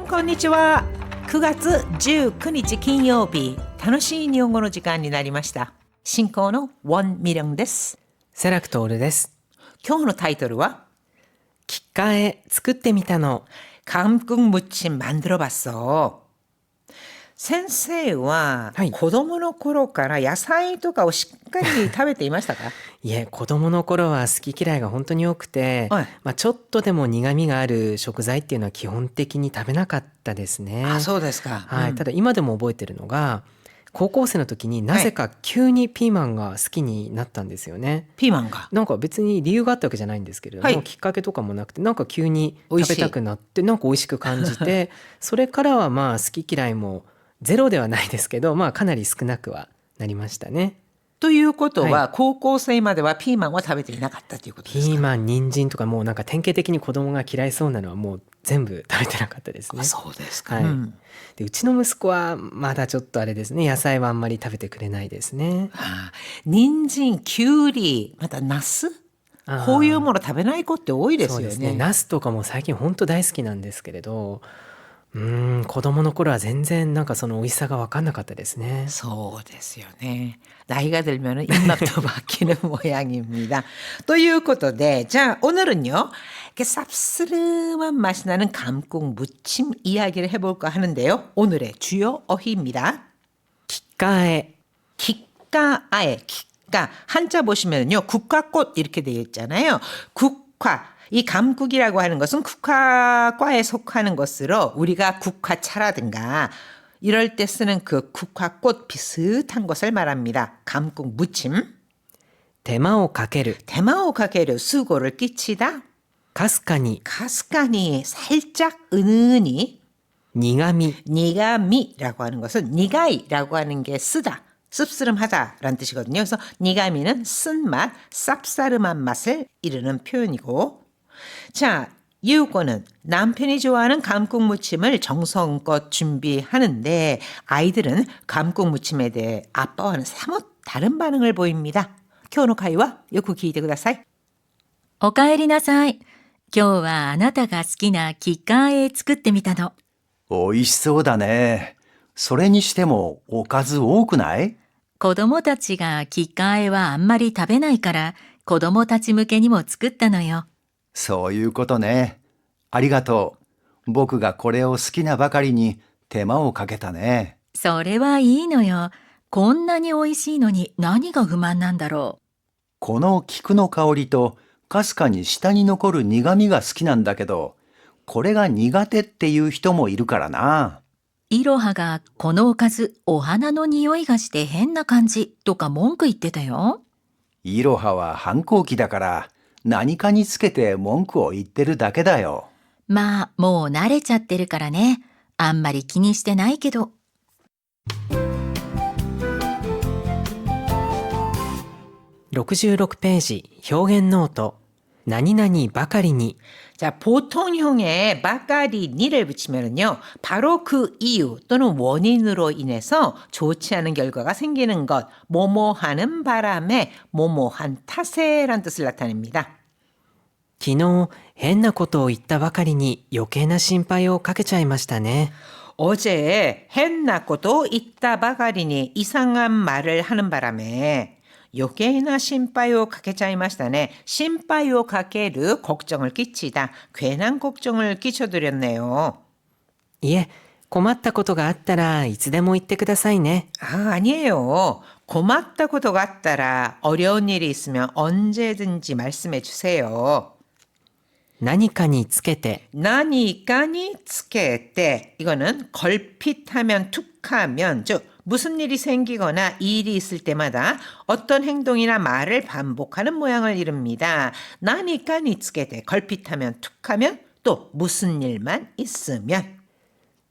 こんにちは。9月19日金曜日、楽しい日本語の時間になりました。進行のウォン・ミリョンです。セラクトールです。今日のタイトルは귓가에作ってみたの。 韓国 무침 만들어봤어。先生は、はい子供の頃から野菜とかをしっかり食べていましたか？いえ、子供の頃は好き嫌いが本当に多くて、はいちょっとでも苦味がある食材っていうのは基本的に食べなかったですね。あ、そうですか。はい、うんただ今でも覚えてるのが、高校生の時になぜか急にピーマンが好きになったんですよね。ピーマンが。なんか別に理由があったわけじゃないんですけれども、はいきっかけとかもなくて、なんか急に美味しい食べたくなって、なんか美味しく感じてそれからは好き嫌いもゼロではないですけど、かなり少なくはなりましたね。ということは、は高校生まではピーマンは食べていなかったということですか？ピーマン、人参とかもうなんか典型的に子供が嫌いそうなのはもう全部食べてなかったですね。あ、そうですか。はいうんでうちの息子はまだちょっとあれですね、野菜はあんまり食べてくれないですね。ああ、人参、きゅうり、またナス、あーこういうもの食べない子って多いですよそうですね。ね。ナスとかも最近本当大好きなんですけれど、子供の頃は全然なんかその美味しさが分かんなかったですね。そうですよね。나이가 들면 입맛도 바뀌는 모양입니다. ということで、じゃあ오늘은요, 이렇게 쌉스름한 맛이 나는 감국 무침 이야기를 해볼까 하는데요. 오늘의 주요 어휘입니다. 귓가에. 귓가에, 귓가. 한자 보시면요, 국화꽃 이렇게 되어 있잖아요. 국화. 이 감국이라고 하는 것은 국화과에 속하는 것으로 우리가 국화차라든가 이럴 때 쓰는 그 국화꽃 비슷한 것을 말합니다. 감국 무침. 手間をかける。 대마오카게르 수고를 끼치다. かすかに。 가스간이 살짝 은은히. 苦味。 니가미라고 하는 것은 니가이라고 하는 게 쓰다. 씁쓸음하다라는 뜻이거든요. 그래서 니가미는 쓴맛, 쌉싸름한 맛을 이르는 표현이고, 자, 이유권은 남편이 좋아하는 감국무침을 정성껏 준비하는데 아이들은 감국무침에 대해 아빠와는 사뭇 다른 반응을 보입니다. 今日の会話よく聞いてください。おかえりなさい。今日はあなたが好きな귓가에作ってみたの。美味しそうだね。それにしてもおかず多くない？子供たちが귓가에はあんまり食べないから子供たち向けにも作ったのよ。そういうことね。ありがとう。僕がこれを好きなばかりに手間をかけたね。それはいいのよ。こんなに美味しいのに何が不満なんだろこの菊の香りとかすかに舌に残る苦味が好きなんだけど、これが苦手っていう人もいるからな。う。いろはがこのおかずお花の匂いがして変な感じとか文句言ってたよ。いろはは反抗期だから何かにつけて文句を言ってるだけだよ。もう慣れちゃってるからね。あんまり気にしてないけど。66ページ表現ノート。何々ばかりに。 자, 보통형에 바까리니를 붙이면요, 바로 그 이유 또는 원인으로 인해서 좋지 않은 결과가 생기는 것, 뭐뭐하는 바람에, 뭐뭐한 탓에란 뜻을 나타냅니다. 昨日変なことを言ったばかりに余計な心配をかけちゃいましたね。 어제 했나 것도 있다 바가리니 이상한 말을 하는 바람에 요게나 심파요 가케차이마시다네. 심파요 가케르 걱정을 끼치다. 괜한 걱정을 끼쳐드렸네요. いえ、困ったことがあったらいつでも言ってくださいね。 아, 아니에요. 고맙다 것도 같더라. 어려운 일이 있으면 언제든지 말씀해 주세요. 何かにつけて。 나니까니 츠케때. 이거는 걸핏하면 툭하면, 즉 무슨 일이 생기거나 일이 있을 때마다 어떤 행동이나 말을 반복하는 모양을 이릅니다. 나니까니 츠케때. 걸핏하면 툭하면 또 무슨 일만 있으면.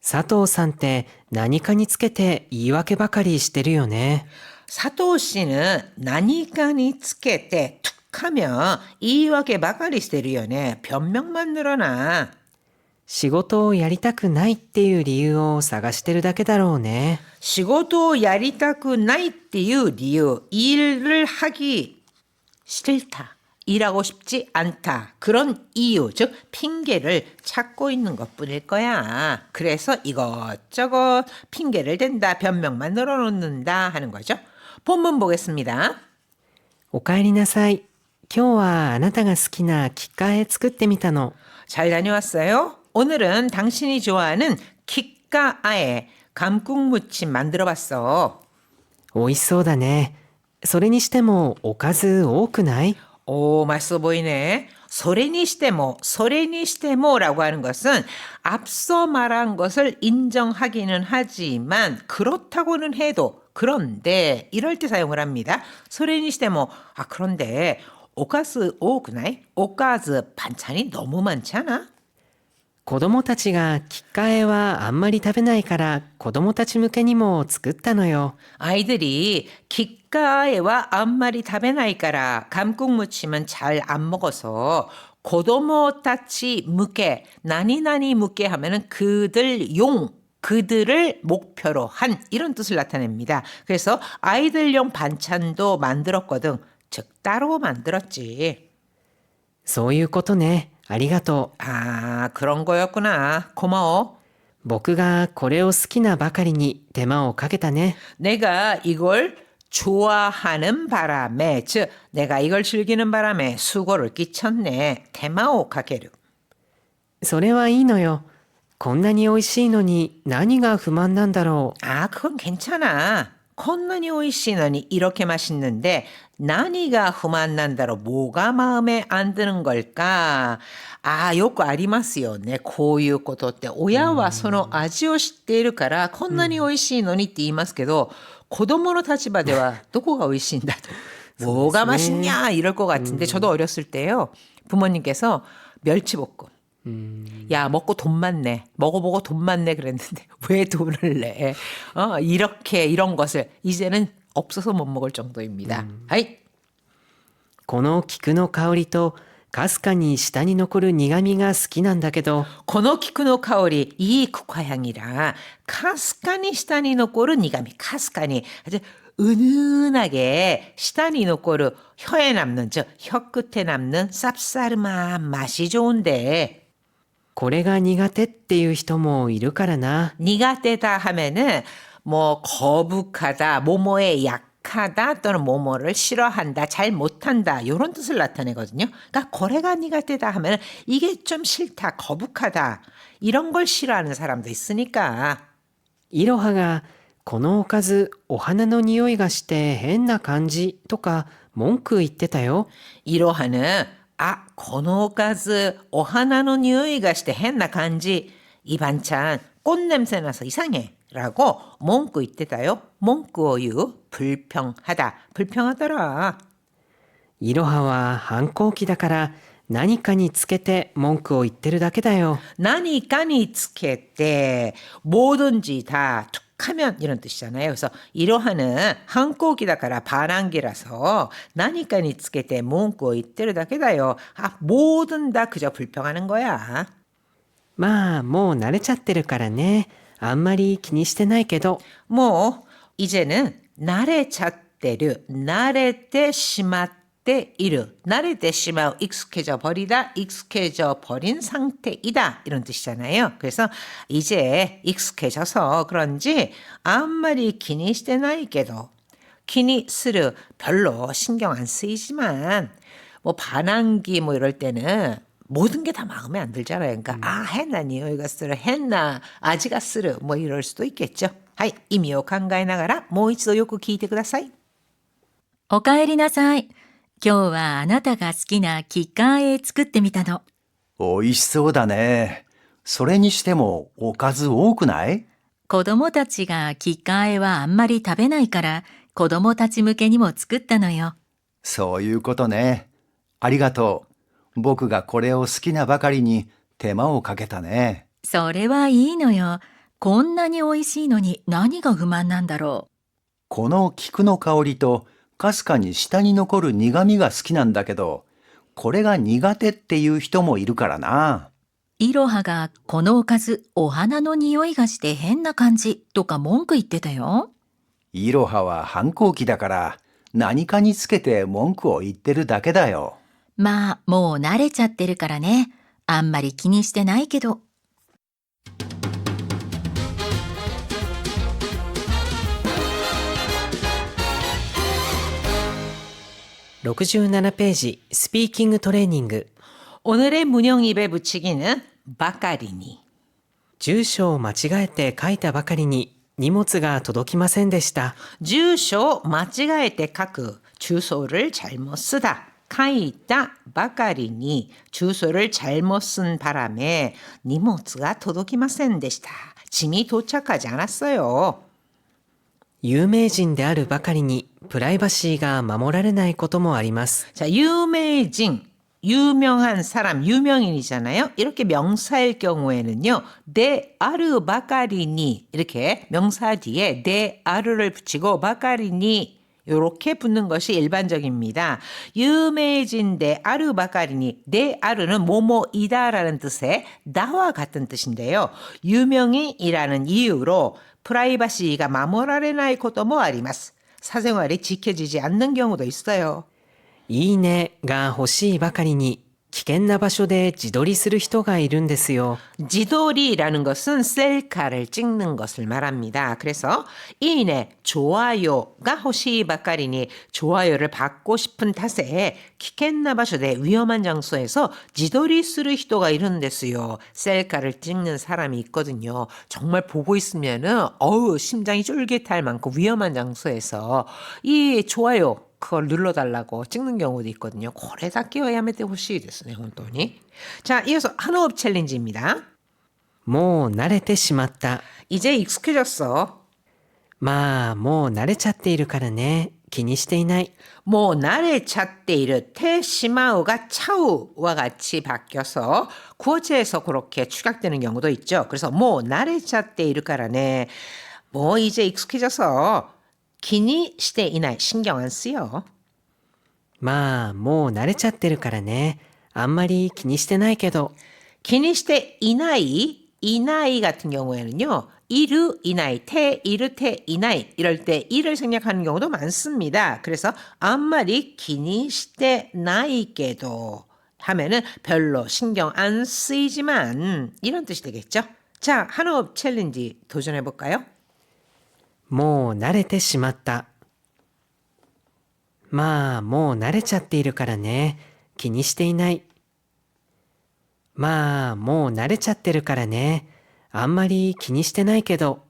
佐藤さんって何かにつけて言い訳ばかりしてるよね。 사토 씨는 나니까니 츠케때 툭하면 이와게 바가리 스테리오네. 변명만 늘어나. 仕事をやりたくないっていう理由を探してるだけだろうね。 仕事を 야리타쿠 나이っていう理由, 일을 하기 싫다. 일하고 싶지 않다. 그런 이유, 즉 핑계를 찾고 있는 것뿐일 거야. 그래서 이것저것 핑계를 댄다, 변명만 늘어놓는다 하는 거죠. 본문 보겠습니다. おかえりなさい。今日はあなたが好きなきっかえ作ってみたの。 잘 다녀왔어요? 오늘은 당신이 좋아하는 킥가아에 감국무침 만들어봤어. 美味しそうだね。それにしてもおかず多くない？ 오, 맛있어 보이네. 소래니しても라고 하는 것은 앞서 말한 것을 인정하기는 하지만 그렇다고는 해도 그런데 이럴 때 사용을 합니다. 소래니しても 그런데 오카즈 오구나이? 오카즈 반찬이 너무 많지 않아? 子供たちがきっかえはあんまり食べないから子供たち向けにも作ったのよ。 아이들이 깃가에와 앞말이 다베나이까라 감국무침은 잘 안 먹어서 고도모타치 무게 나니나니 무게 하면은 그들을 목표로 한 이런 뜻을 나타냅니다. 그래서 아이들용 반찬도 만들었거든. 즉 따로 만들었지. そういうことね。ありがとう。 그런 거였구나. 고마워. 僕がこれを好きなばかりに手間をかけたね。 내가 이걸 좋아하는 바람에, 즉 내가 이걸 즐기는 바람에 수고를 끼쳤네. 테마오 가게르. それはいいのよ。こんなに美味しいのに何が不満なんだろう。 그건 괜찮아. 콘나니 오이시너니 이렇게 맛있는데 나니가 후만난다로 뭐가 마음에 안 드는 걸까? 요거 아리마스요. 네, 고유ことって親はその味を知っているからこんなに美味しいのにって言いますけど子供の立場ではどこが美味しいんだと뭐가 맛있냐 이럴 것 같은데 저도 어렸을 때요. 부모님께서 멸치볶음 야 먹고 돈 많네 먹어보고 돈 많네 그랬는데 왜 돈을 내 이렇게 이런 것을 이제는 없어서 못 먹을 정도입니다. 하이 この菊の香りとかすかに舌に残る苦みが好きなんだけど 고노키쿠노 카오리 이 국화향이라 카스카니 시타니 노코르 니가미 카스카니 아주 은은하게 시타니 노코르 혀에 남는 즉 혀 끝에 남는 쌉싸름한 맛이 좋은데 これが苦手っていう人もいるからな。 니가떼다 하면은 뭐 거북하다, 모모에 약하다 또는 모모를 싫어한다, 잘 못한다 이런 뜻을 나타내거든요. 그러니까 고래가 니가떼다 하면은 이게 좀 싫다, 거북하다 이런 걸 싫어하는 사람도 있으니까. いろはがこのおかずお花の匂いがして変な感じとか文句言ってたよ。 이로하는このおかず 오하나의匂いがして変な感じ. 이 반찬 꽃 냄새 나서 이상해 라고 몽꾸言ってたよ. 몽꾸어유 불평하다. 불평하더라. いろはは反抗期だから何かにつけて文句を言ってるだけだよ。 나니까니 츠케때 뭐든지 다 툭하면 이런 뜻이잖아요. 그래서 이러하는 한국이다가라 반항기라서 나니까니 츠케때 몽꾸 이때를 다게다요. 뭐든 다 그저 불평하는 거야. まあもう慣れちゃってるからね。あんまり気にしてないけど。 뭐 이제는 나래잣대르 나래때 심았대 이르 나래때 심아 익숙해져 버리다 익숙해져 버린 상태이다 이런 뜻이잖아요. 그래서 이제 익숙해져서 그런지 아무리 기니시대 나이게도 기니스르 별로 신경 안 쓰이지만 뭐 반항기 뭐 이럴 때는 모든 게 다 마음에 안 들잖아요. 그러니까 했나 니오이가 쓰르 했나 아지가 쓰르 뭐 이럴 수도 있겠죠. 하이 의미を考えながらもう一度よく聞いてください。おかえりなさい。今日はあなたが好きなキッカーへ作ってみたの。美味しそうだね。それにしてもおかず多くない？子供たちがキッカーへはあんまり食べないから子供たち向けにも作ったのよ。そういうことね。ありがとう。僕がこれを好きなばかりに手間をかけたね。それはいいのよ。こんなに美味しいのに何が不満なんだろこの菊の香りとかすかに舌に残る苦みが好きなんだけど、これが苦手っていう人もいるからな。う。いろはがこのおかずお花の匂いがして変な感じとか文句言ってたよ。いろはは反抗期だから何かにつけて文句を言ってるだけだよ。まあ、もう慣れちゃってるからね。あんまり気にしてないけど。67ページスピーキングトレーニング 오늘의 문형 입에 붙이기는 바까리니. 住所を間違えて書いたばかりに荷物が届きませんでした。 주소 마치가에때 카크 주소를 잘못 쓰다. 카이다 바까리니 주소를 잘못 쓴 바람에 니모츠가 도도키마센 데시다. 짐이 도착하지 않았어요. 有名人であるばかりにプライバシーが守られないこともあります。 자, 유명진, 유명한 사람, 유명인이잖아요. 이렇게 명사일 경우에는요. 데 아르 바까리니 이렇게 명사 뒤에 데 아르를 붙이고 바까리니 이렇게 붙는 것이 일반적입니다. 유명해진 데 아르 바까리니 데 아르는 뭐뭐이다라는 뜻의 나와 같은 뜻인데요. 유명인이라는 이유로 프라이바시가 마모라레나이 것도 뭐 아리마스. 사생활이 지켜지지 않는 경우도 있어요. いいねが欲しいばかりに危険な場所で自撮りする人がいるんですよ。 지도리라는 것은 셀카를 찍는 것을 말합니다. 그래서 이네 좋아요가 호시바까리니 좋아요를 받고 싶은 탓에 기켄나바쇼대 위험한 장소에서 지도리 쓰르 히도가 이런데스요. 셀카를 찍는 사람이 있거든요. 정말 보고 있으면은 심장이 쫄깃할 만큼 위험한 장소에서 이 좋아요 그걸 눌러달라고 찍는 경우도 있거든요. 고래다 끼워야메때 호시 됐으네, 혼돈이. 자, 이어서 한호흡 챌린지입니다. もう慣れてしまった。 이제 익숙해졌어. まあもう慣れちゃっているからね。気にしていない。 뭐 나래 찻데이르 테시마우가 차우와 같이 바뀌어서 구어체에서 그렇게 축약되는 경우도 있죠. 그래서 뭐 나래 찻데이르까라네. 뭐 이제 익숙해져서 기니 시대 이날 신경 안 쓰여. まあもう慣れちゃってるからね。あんまり気にしてないけど。 기니 시대 이나이 같은 경우에는요. 이르 이나이, 테 이르 테 이나이 이럴 때 이를 생략하는 경우도 많습니다. 그래서 아무리 기니 시대 나이께도 하면은 별로 신경 안 쓰이지만 이런 뜻이 되겠죠. 자, 한호흡 챌린지 도전해 볼까요? もう慣れてしまった。まあもう慣れちゃっているからね。気にしていない。まあもう慣れちゃってるからね。あんまり気にしてないけど。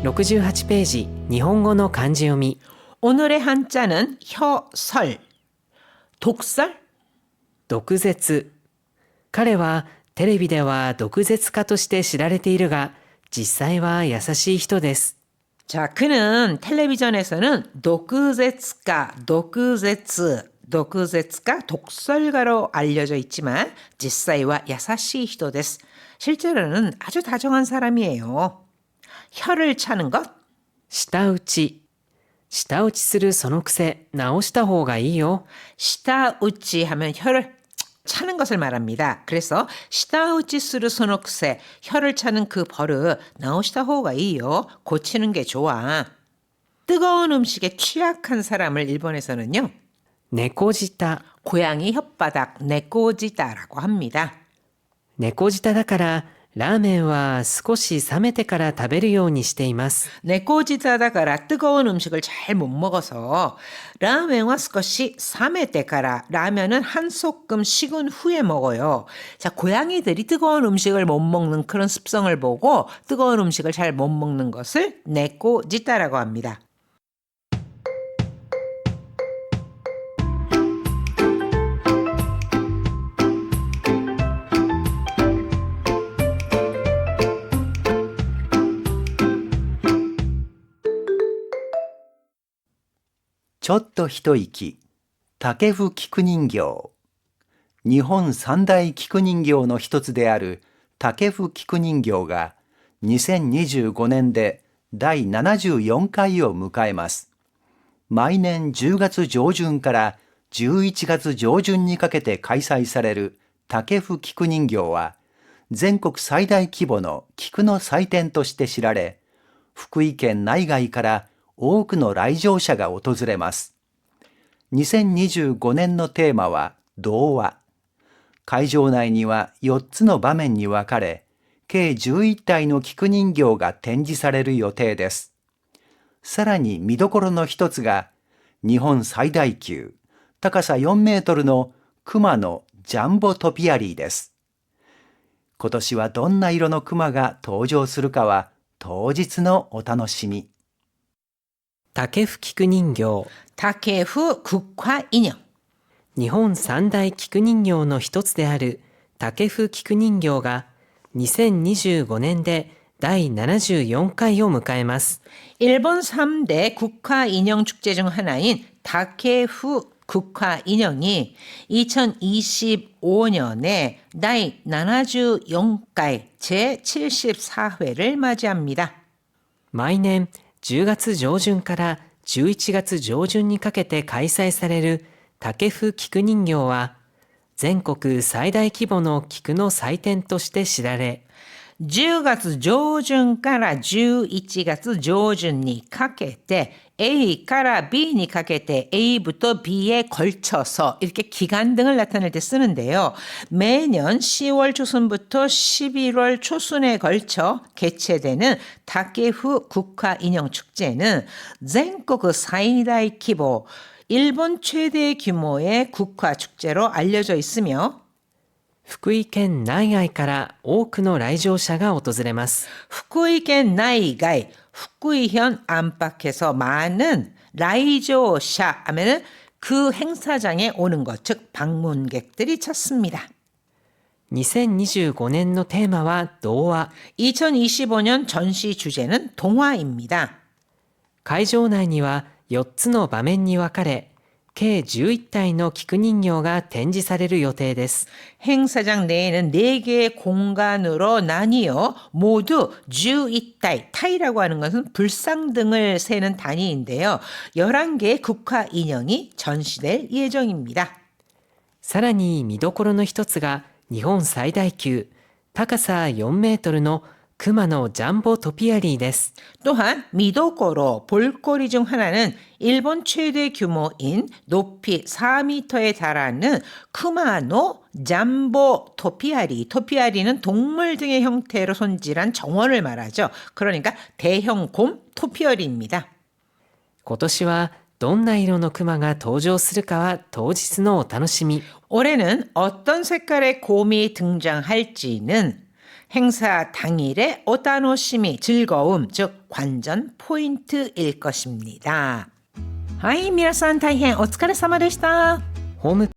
68ページ日本語の漢字読み 오늘의 한자는 혀설, 독설? 毒舌。彼はテレビでは毒舌家として知られているが、実際は優しい人です。 자, 그는 텔레비전에서는 독舌가, 독舌가 독설가로 알려져 있지만実際は 야사시 히도 데스. 실제로는 아주 다정한 사람이에요. 혀를 차는 것? 舌打ち。舌打ちするその癖直した方がいいよ。 시다우치 하면 혀를 차는 것을 말합니다. 그래서 시다우치 스르 소노크세 혀를 차는 그 버릇 나오시다 호가 이요. 고치는 게 좋아. 뜨거운 음식에 취약한 사람을 일본에서는요. 猫舌。 고양이 혓바닥 네꼬지다라고 합니다. 猫舌だからラーメンは少し冷めてから食べるようにしています。 네꼬지다다가라 뜨거운 음식을 잘 못 먹어서 라멘과 스컷이 3회 때가라 라면은 한 소끔 식은 후에 먹어요. 자, 고양이들이 뜨거운 음식을 못 먹는 그런 습성을 보고 뜨거운 음식을 잘 못 먹는 것을 네꼬지다라고 합니다.ちょっと一息、竹風菊人形。日本三大菊人形の一つである竹風菊人形が2025年で第74回を迎えます。毎年10月上旬から11月上旬にかけて開催される竹生菊人形は全国最大規模の菊の祭典として知られ、福井県内外から多くの来場者が訪れます。2025年のテーマは童話。会場内には4つの場面に分かれ、計11体の菊人形が展示される予定です。さらに見どころの一つが、日本最大級、高さ4メートルの熊のジャンボトピアリーです。今年はどんな色の熊が登場するかは当日のお楽しみ。竹生菊人形。竹生국화 인형。日本三大菊人形の一つである竹生菊人形が2025年で第74回を迎えます。 일본 3대 국화 인형 축제 중 하나인 다케후 국화 인형이 2025년에第74回 제74회를 맞이합니다. 毎年10月上旬から11月上旬にかけて開催される竹生菊人形は全国最大規模の菊の祭典として知られ、10月上旬から11月上旬にかけてAから BにかけてA부터 B에 걸쳐서 이렇게 기간 등을 나타낼 때 쓰는데요. 매년 10월 초순부터 11월 초순에 걸쳐 개최되는 다케후 국화 인형 축제는 전국最大 規模, 일본 최대 규모의 국화 축제로 알려져 있으며 福井県内外から多くの来場者が訪れます。 福井県 内外,福井현 안팎에서 많은 라이조샤 하면은 그 행사장에 오는 것, 즉 방문객들이 찾습니다. 2025年のテーマは童話。 2025년 전시 주제는 동화입니다. 会場内には4つの場面に分かれ、計11体の菊人形が展示される予定です。 행사장 내에는 4개의 공간으로 나뉘어 모두 11타이, 타이라고 하는 것은 불상등을 세는 단위인데요. 11개의 국화 인형이 전시될 예정입니다. さらに見どころの一つが日本最大級、高さ4メートルの熊のジャンボトピアリーです。 또한 미도거로 볼거리 중 하나는 일본 최대 규모인 높이 4m에 달하는 쿠마노 잠보 토피아리. 토피아리는 동물 등의 형태로 손질한 정원을 말하죠. 그러니까 대형 곰 토피아리입니다. 今年はどんな色の熊が登場するかは当日のお楽しみ。 올해는 어떤 색깔의 곰이 등장할지는 행사 당일의 오타노시미, 즐거움, 즉 관전 포인트일 것입니다. はい、皆さん大変お疲れ様でした。ホーム